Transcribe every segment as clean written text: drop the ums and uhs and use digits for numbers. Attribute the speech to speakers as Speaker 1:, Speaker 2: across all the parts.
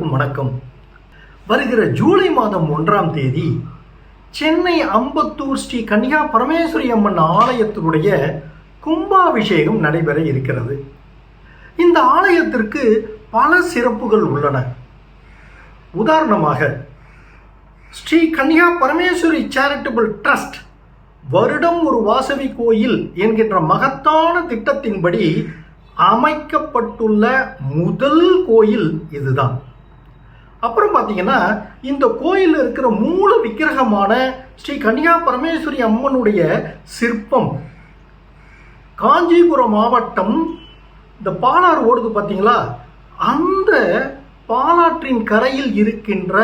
Speaker 1: வணக்கம். வருகிற ஜூலை மாதம் 1ஆம் தேதி சென்னை அம்பத்தூர் ஸ்ரீ கன்னிகா பரமேஸ்வரி அம்மன் ஆலயத்தினுடைய கும்பாபிஷேகம் நடைபெற இருக்கிறது. இந்த ஆலயத்திற்கு பல சிறப்புகள் உள்ளன. உதாரணமாக, ஸ்ரீ கன்னிகா பரமேஸ்வரி சேரிட்டபிள் ட்ரஸ்ட் வருடம் ஒரு வாசவி கோயில் என்கின்ற மகத்தான திட்டத்தின்படி அமைக்கப்பட்டுள்ள முதல் கோயில் இதுதான். அப்புறம் பார்த்தீங்கன்னா, இந்த கோயில் இருக்கிற மூல விக்கிரகமான ஸ்ரீ கன்னிகா பரமேஸ்வரி அம்மனுடைய சிற்பம் காஞ்சிபுரம் மாவட்டம் இந்த பாலாறு ஓடுது பார்த்தீங்களா, அந்த பாலாற்றின் கரையில் இருக்கின்ற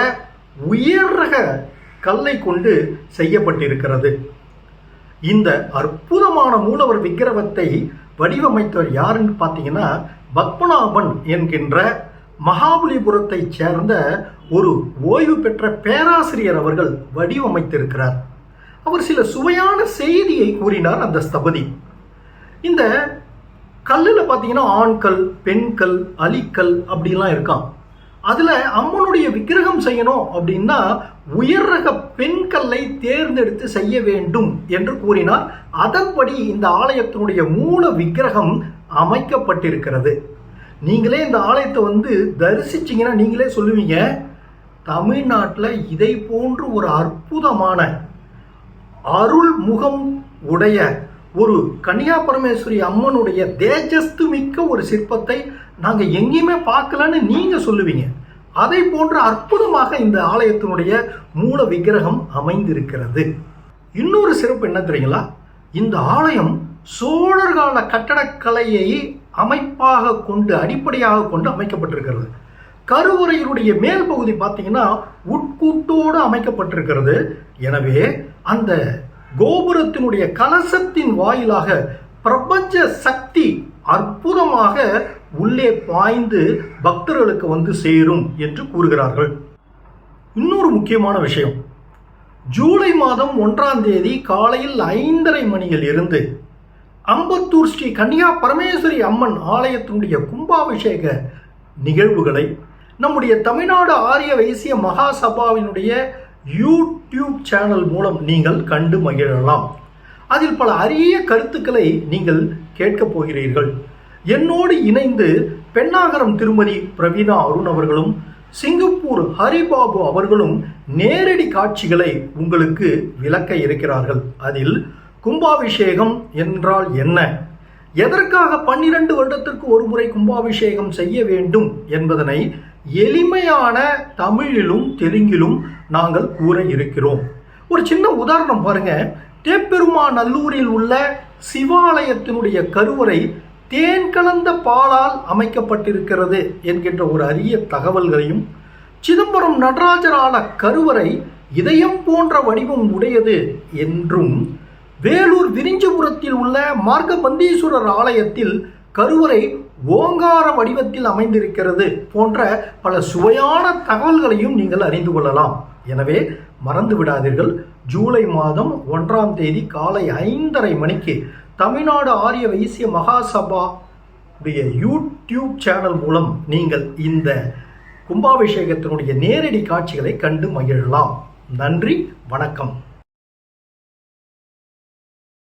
Speaker 1: உயர் ரக கல்லை கொண்டு செய்யப்பட்டிருக்கிறது. இந்த அற்புதமான மூலவர் விக்கிரகத்தை வடிவமைத்தவர் யாருன்னு பார்த்தீங்கன்னா, பத்மநாபன் என்கின்ற மகாபலிபுரத்தை சேர்ந்த ஒரு ஓய்வு பெற்ற பேராசிரியர் அவர்கள் வடிவமைத்திருக்கிறார். அவர் சில சுவையான செய்தியை கூறினார். அந்த ஸ்தபதி, இந்த கல்லில் பார்த்தீங்கன்னா ஆண்கல், பெண்கல், அலிக்கல் அப்படிலாம் இருக்கான். அதில் அம்மனுடைய விக்கிரகம் செய்யணும் அப்படின்னா உயர் ரக பெண்கல்லை தேர்ந்தெடுத்து செய்ய வேண்டும் என்று கூறினார். அதன்படி இந்த ஆலயத்தினுடைய மூல விக்கிரகம் அமைக்கப்பட்டிருக்கிறது. நீங்களே இந்த ஆலயத்தை தரிசிச்சிங்கன்னா நீங்களே சொல்லுவீங்க, தமிழ்நாட்டில் இதை போன்று ஒரு அற்புதமான அருள் முகம் உடைய ஒரு கன்னிகா பரமேஸ்வரி அம்மனுடைய தேஜஸ்து மிக்க ஒரு சிற்பத்தை நாங்கள் எங்கேயுமே பார்க்கலன்னு நீங்கள் சொல்லுவீங்க. அதை போன்ற அற்புதமாக இந்த ஆலயத்தினுடைய மூல விக்கிரகம் அமைந்திருக்கிறது. இன்னொரு சிறப்பு என்ன தெரியுங்களா, இந்த ஆலயம் சோழர் கால கட்டடக்கலையை அமைப்பாக கொண்டு அடிப்படையாக கொண்டு அமைக்கப்பட்டிருக்கிறது. கருவறையினுடைய மேல் பகுதி பார்த்தீங்கன்னா உட்கூட்டோடு அமைக்கப்பட்டிருக்கிறது. எனவே அந்த கோபுரத்தினுடைய கலசத்தின் வாயிலாக பிரபஞ்ச சக்தி அற்புதமாக உள்ளே பாய்ந்து பக்தர்களுக்கு சேரும் என்று கூறுகிறார்கள். இன்னொரு முக்கியமான விஷயம், ஜூலை மாதம் 1ஆம் தேதி காலையில் 5:30 மணியில் இருந்து அம்பத்தூர் ஸ்ரீ கன்னிகா பரமேஸ்வரி அம்மன் ஆலயத்தினுடைய கும்பாபிஷேக நிகழ்வுகளை நம்முடைய தமிழ்நாடு ஆரிய வைசிய மகாசபாவினுடைய யூடியூப் சேனல் மூலம் நீங்கள் கண்டு மகிழலாம். அதில் பல அரிய கருத்துக்களை நீங்கள் கேட்கப் போகிறீர்கள். என்னோடு இணைந்து பெண்ணாகரம் திருமதி பிரவீனா அருண் அவர்களும் சிங்கப்பூர் ஹரிபாபு அவர்களும் நேரடி காட்சிகளை உங்களுக்கு விளக்க இருக்கிறார்கள். அதில் கும்பாபிஷேகம் என்றால் என்ன, எதற்காக 12 வருடத்திற்கு ஒரு முறை கும்பாபிஷேகம் செய்ய வேண்டும் என்பதனை எளிமையான தமிழிலும் தெலுங்கிலும் நாங்கள் கூற இருக்கிறோம். ஒரு சின்ன உதாரணம் பாருங்க. தேப்பெருமாநல்லூரில் உள்ள சிவாலயத்தினுடைய கருவறை தேன் கலந்த பாலால் அமைக்கப்பட்டிருக்கிறது என்கின்ற ஒரு அரிய தகவல்களையும், சிதம்பரம் நடராஜரால கருவறை இதயம் போன்ற வடிவம் உடையது என்றும், வேலூர் விரிஞ்சபுரத்தில் உள்ள மார்கபந்தீஸ்வரர் ஆலயத்தில் கருவறை ஓங்கார வடிவத்தில் அமைந்திருக்கிறது போன்ற பல சுவையான தகவல்களையும் நீங்கள் அறிந்து கொள்ளலாம். எனவே மறந்து விடாதீர்கள், ஜூலை மாதம் 1ஆம் தேதி காலை 5:30 மணிக்கு தமிழ்நாடு ஆரிய வைசிய மகாசபா யூடியூப் சேனல் மூலம் நீங்கள் இந்த கும்பாபிஷேகத்தினுடைய நேரடி காட்சிகளை கண்டு மகிழலாம். நன்றி, வணக்கம்.